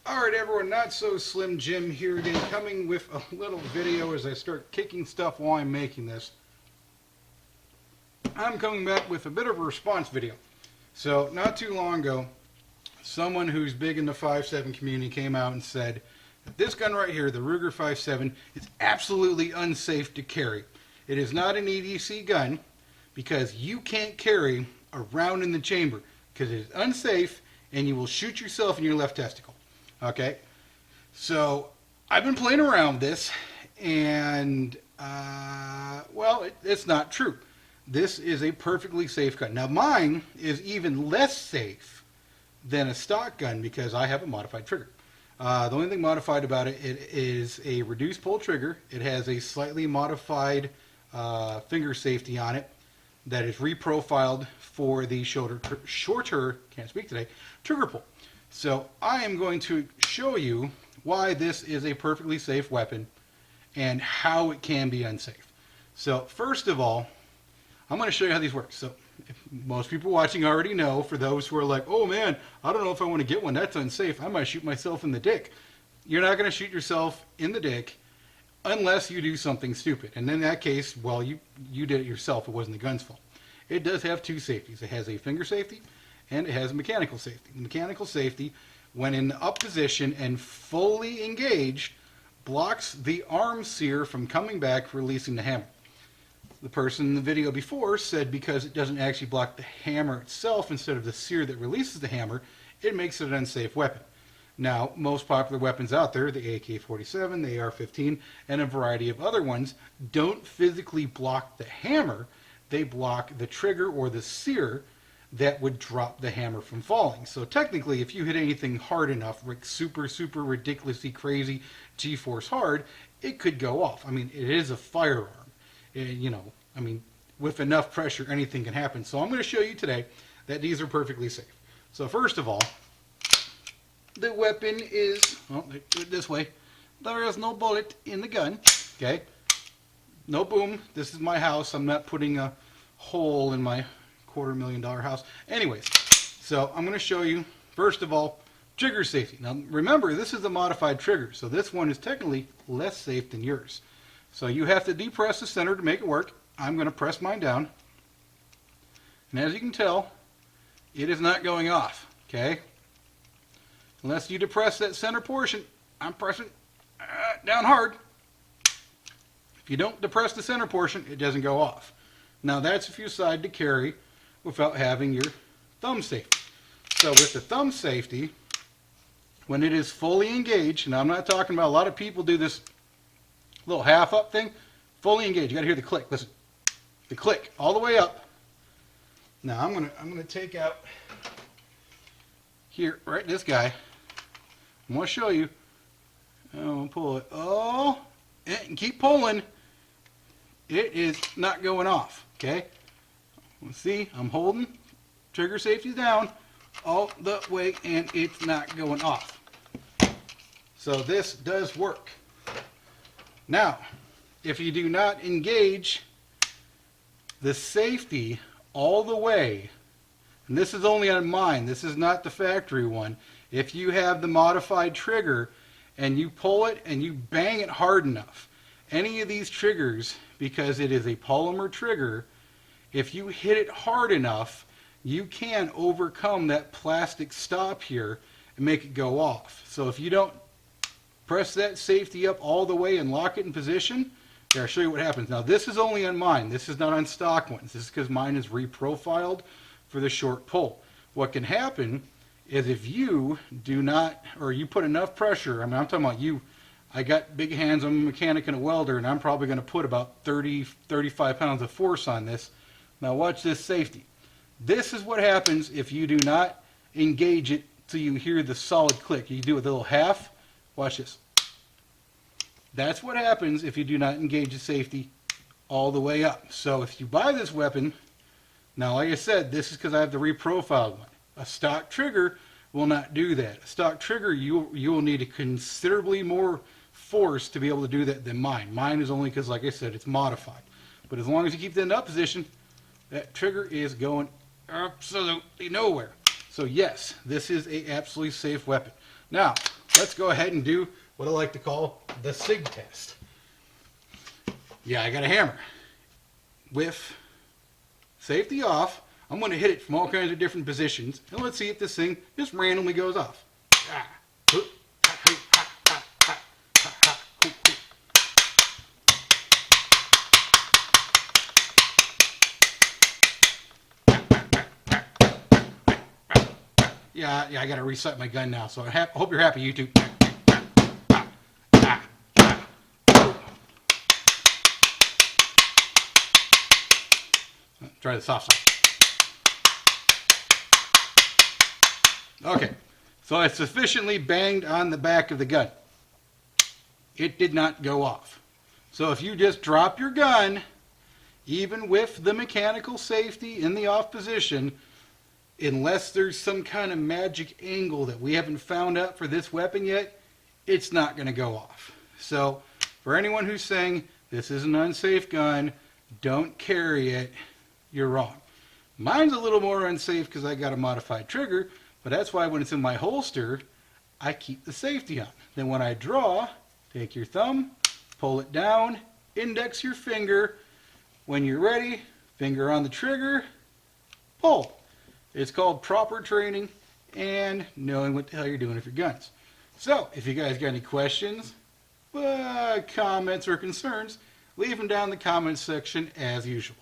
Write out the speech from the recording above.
Alright everyone, Not So Slim Jim here again, coming with a little video as I start kicking stuff while I'm making this. I'm coming back with a bit of a response video. So, not too long ago, someone who's big in the 5.7 community came out and said that this gun right here, the Ruger57, is absolutely unsafe to carry. It is not an EDC gun because you can't carry a round in the chamber because it is unsafe and you will shoot yourself in your left testicle. Okay, so I've been playing around with this, and well, it's not true. This is a perfectly safe gun. Now, mine is even less safe than a stock gun because I have a modified trigger. The only thing modified about it is a reduced pull trigger. It has a slightly modified finger safety on it that is reprofiled for the shorter, can't speak today, trigger pull. So I am going to show you why this is a perfectly safe weapon and how it can be unsafe. So first of all, I'm going to show you how these work. So most people watching already know, for those who are like, oh man, I don't know if I want to get one, that's unsafe, I might shoot myself in the dick. You're not going to shoot yourself in the dick unless you do something stupid. And in that case, well, you did it yourself, it wasn't the gun's fault. It does have two safeties. It has a finger safety and it has a mechanical safety. The mechanical safety, when in the up position and fully engaged, blocks the arm sear from coming back, releasing the hammer. The person in the video before said because it doesn't actually block the hammer itself instead of the sear that releases the hammer, it makes it an unsafe weapon. Now, most popular weapons out there, the AK-47, the AR-15, and a variety of other ones, don't physically block the hammer. They block the trigger or the sear that would drop the hammer from falling. So technically, if you hit anything hard enough, like super ridiculously crazy G-force hard, it could go off. I mean, it is a firearm. You know, I mean, with enough pressure, anything can happen. So I'm going to show you today that these are perfectly safe. So first of all, the weapon is, well, do it this way. There is no bullet in the gun, okay? No boom. This is my house. I'm not putting a hole in my $250,000 house. Anyways, so I'm going to show you, first of all, trigger safety. Now remember, this is a modified trigger, so this one is technically less safe than yours. So you have to depress the center to make it work. I'm going to press mine down. And as you can tell, it is not going off, okay? Unless you depress that center portion. I'm pressing down hard. If you don't depress the center portion, it doesn't go off. Now that's if you decide to carry without having your thumb safety. So with the thumb safety, when it is fully engaged, and I'm not talking about, a lot of people do this little half up thing, fully engaged. You got to hear the click. Listen, the click all the way up. Now I'm gonna take out here, right, this guy. I'm gonna show you. I'm gonna pull it. Oh, and keep pulling. It is not going off. Okay. See, I'm holding. Trigger safety's down all the way, and it's not going off. So this does work. Now, if you do not engage the safety all the way, and this is only on mine, this is not the factory one, if you have the modified trigger and you pull it and you bang it hard enough, any of these triggers, because it is a polymer trigger, if you hit it hard enough, you can overcome that plastic stop here and make it go off. So if you don't press that safety up all the way and lock it in position, here, I'll show you what happens. Now this is only on mine. This is not on stock ones. This is because mine is reprofiled for the short pull. What can happen is if you do not, or you put enough pressure, I mean, I'm talking about you, I got big hands, I'm a mechanic and a welder, and I'm probably going to put about 35 pounds of force on this. Now watch this safety. This is what happens if you do not engage it till you hear the solid click. You do a little half. Watch this. That's what happens if you do not engage the safety all the way up. So if you buy this weapon, now like I said, this is because I have the reprofiled one. A stock trigger will not do that. A stock trigger, you will need a considerably more force to be able to do that than mine. Mine is only because, like I said, it's modified. But as long as you keep it in up position, that trigger is going absolutely nowhere. So yes, this is a absolutely safe weapon. Now, let's go ahead and do what I like to call the SIG test. Yeah, I got a hammer. With safety off, I'm going to hit it from all kinds of different positions, and let's see if this thing just randomly goes off. Yeah, I got to reset my gun now, so I hope you're happy, YouTube. Try the soft side. Okay, so I sufficiently banged on the back of the gun. It did not go off. So if you just drop your gun, even with the mechanical safety in the off position, unless there's some kind of magic angle that we haven't found out for this weapon yet, it's not going to go off. So for anyone who's saying this is an unsafe gun, don't carry it, you're wrong. Mine's a little more unsafe because I got a modified trigger, but that's why when it's in my holster, I keep the safety on. Then when I draw, take your thumb, pull it down, index your finger. When you're ready, finger on the trigger, pull. It's called proper training and knowing what the hell you're doing with your guns. So, if you guys got any questions, comments, or concerns, leave them down in the comments section as usual.